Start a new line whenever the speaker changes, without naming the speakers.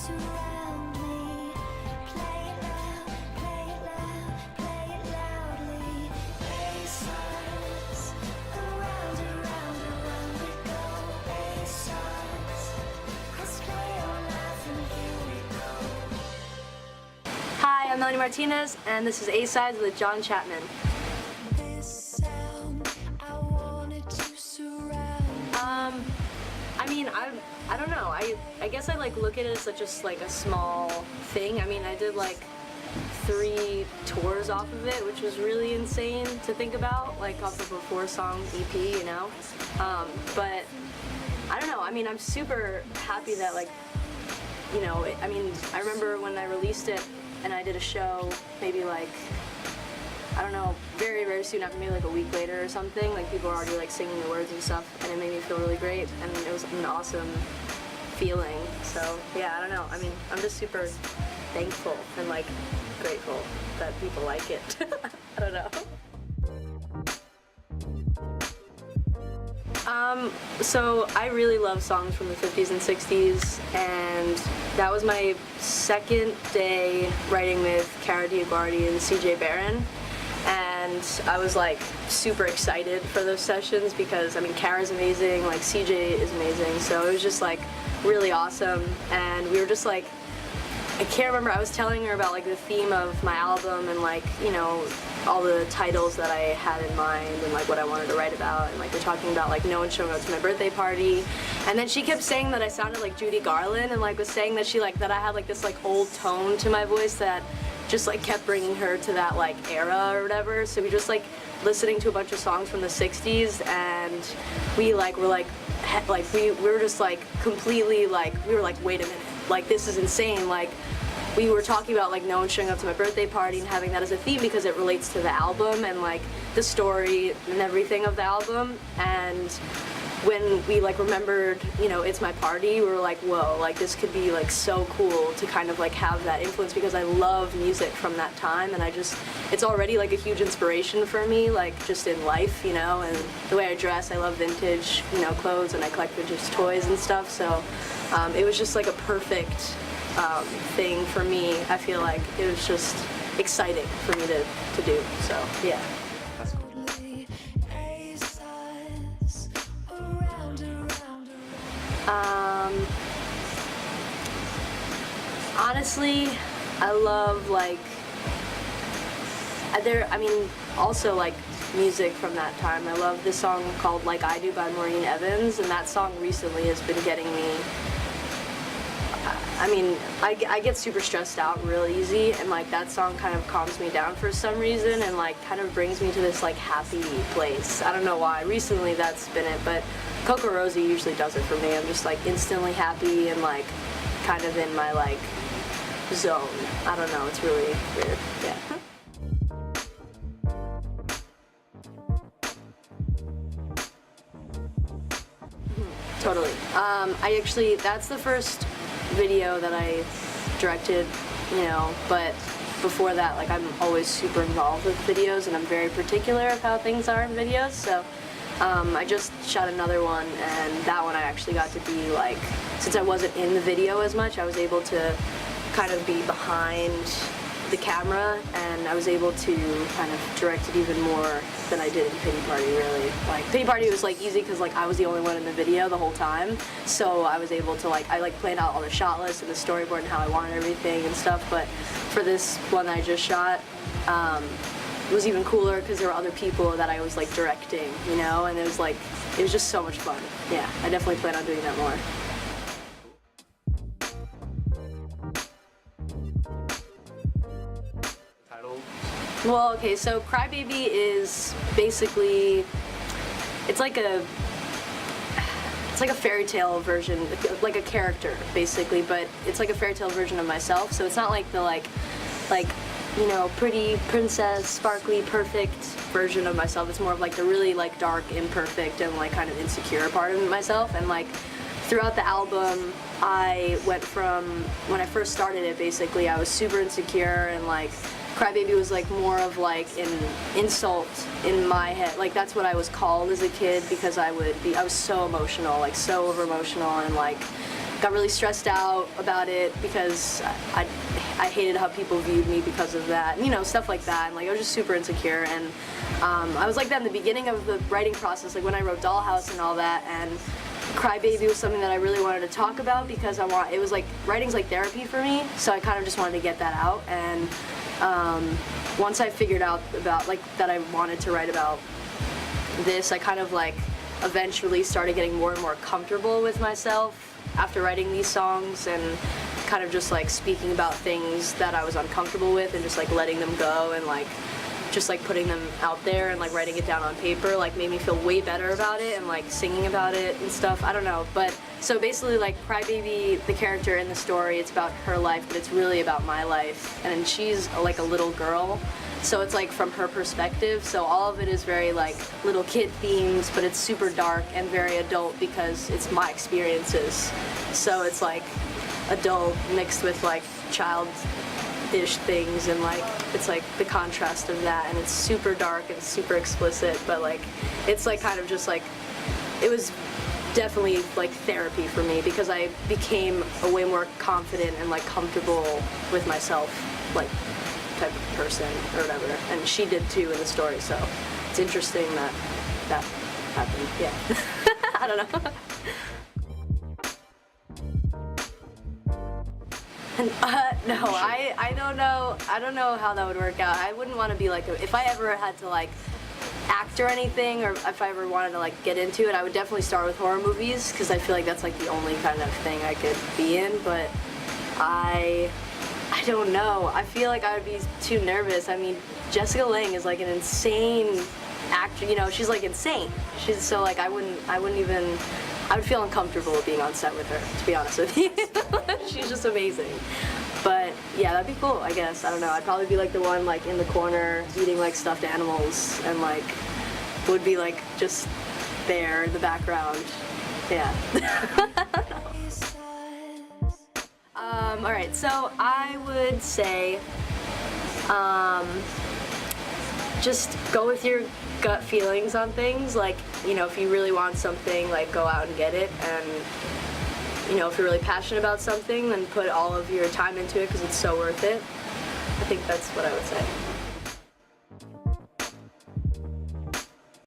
surround me. Play it loud, play it loud, play it loudly. A-sides, around, around, around we go. A-sides, let's play all night and here we go.
Hi, I'm Melanie Martinez, and this is A-Sides with John Chapman.
This sound, I wanted to surround.
I mean, I don't know. I guess I like look at it as such a small thing. I mean, I did like 3 tours off of it, which was really insane to think about, like off of a 4-song EP, you know. But I don't know. I mean, I'm super happy that I mean, I remember when I released it and I did a show, maybe like, I don't know, very, very soon after, maybe like a week later or something, like people were already like singing the words and stuff, and it made me feel really great, and it was an awesome feeling. So yeah, I don't know. I mean, I'm just super thankful and like grateful that people like it. I don't know. So I really love songs from the 50s and 60s, and that was my second day writing with Cara Diaguardi and CJ Barron, and I was like super excited for those sessions because I mean Cara's amazing, like CJ is amazing, so it was just like really awesome, and we were just like, I can't remember, I was telling her about like the theme of my album and like, you know, all the titles that I had in mind and like what I wanted to write about, and like we're talking about like no one showing up to my birthday party, and then she kept saying that I sounded like Judy Garland, and like was saying that that I had like this like old tone to my voice that just like kept bringing her to that like era or whatever. So we just like listening to a bunch of songs from the 60s, and we like were like we were just like completely like, we were like, wait a minute, like this is insane. Like we were talking about like no one showing up to my birthday party and having that as a theme because it relates to the album and like the story and everything of the album. And when we like remembered, you know, It's My Party, we were like, whoa, like this could be like so cool to kind of like have that influence, because I love music from that time, and it's already like a huge inspiration for me, like just in life, you know, and the way I dress, I love vintage, you know, clothes, and I collect vintage toys and stuff, so it was just like a perfect thing for me. I feel like it was just exciting for me to do, so yeah.
That's cool.
A-sides, around, around,
Honestly, I love like I mean also like music from that time. I love this song called Like I Do by Maureen Evans, and that song recently has been getting me, I mean, I get super stressed out real easy, and like that song kind of calms me down for some reason and like kind of brings me to this like happy place. I don't know why. Recently that's been it, but Coco Rosie usually does it for me. I'm just like instantly happy and like kind of in my like zone. I don't know, it's really weird. Yeah. Totally. I actually, that's the first video that I directed, you know, but before that, like, I'm always super involved with videos, and I'm very particular of how things are in videos, so I just shot another one, and that one I actually got to be, like, since I wasn't in the video as much, I was able to kind of be behind the camera, and I was able to kind of direct it even more than I did in Pity Party, really. Like, Pity Party was like easy because like I was the only one in the video the whole time, so I was able to like, I like planned out all the shot lists and the storyboard and how I wanted everything and stuff, but for this one that I just shot, it was even cooler because there were other people that I was like directing, you know, and it was just so much fun. Yeah, I definitely plan on doing that more. Well, okay, so Crybaby is basically, it's like a fairy tale version, like a character, basically, but it's like a fairy tale version of myself, so it's not like the like, you know, pretty princess, sparkly, perfect version of myself. It's more of like the really like dark, imperfect, and like kind of insecure part of myself, and like throughout the album, I went from, when I first started it, basically, I was super insecure, and like, Crybaby was like more of like an insult in my head. Like that's what I was called as a kid because I was so emotional, like so over emotional, and like got really stressed out about it because I hated how people viewed me because of that, you know, stuff like that, and like I was just super insecure, and I was like that in the beginning of the writing process, like when I wrote Dollhouse and all that, and Crybaby was something that I really wanted to talk about because it was like, writing's like therapy for me, so I kind of just wanted to get that out, and once I figured out about, like, that I wanted to write about this, I kind of like eventually started getting more and more comfortable with myself after writing these songs, and kind of just like speaking about things that I was uncomfortable with and just like letting them go, and like just like putting them out there and like writing it down on paper like made me feel way better about it, and like singing about it and stuff. I don't know, but so basically like Crybaby, the character in the story, it's about her life, but it's really about my life, and she's like a little girl, so it's like from her perspective, so all of it is very like little kid themes, but it's super dark and very adult because it's my experiences, so it's like adult mixed with like childish things, and like it's like the contrast of that, and it's super dark and super explicit, but like it's like kind of just like, it was definitely like therapy for me because I became a way more confident and like comfortable with myself, like type of person or whatever, and she did too in the story, so it's interesting that that happened. Yeah. I don't know. No, I don't know. I don't know how that would work out. I wouldn't want to be like, if I ever had to like act or anything, or if I ever wanted to like get into it, I would definitely start with horror movies because I feel like that's like the only kind of thing I could be in. But I don't know. I feel like I would be too nervous. I mean, Jessica Lange is like an insane actor. You know, she's like insane. She's so like I wouldn't even. I would feel uncomfortable being on set with her, to be honest with you. She's just amazing. But yeah, that'd be cool, I guess. I don't know. I'd probably be like the one like in the corner eating like stuffed animals, and like would be like just there in the background. Yeah. All right, so I would say just go with your gut feelings on things. Like, you know, if you really want something, like go out and get it, and you know, if you're really passionate about something, then put all of your time into it because it's so worth it. I think that's what I would say.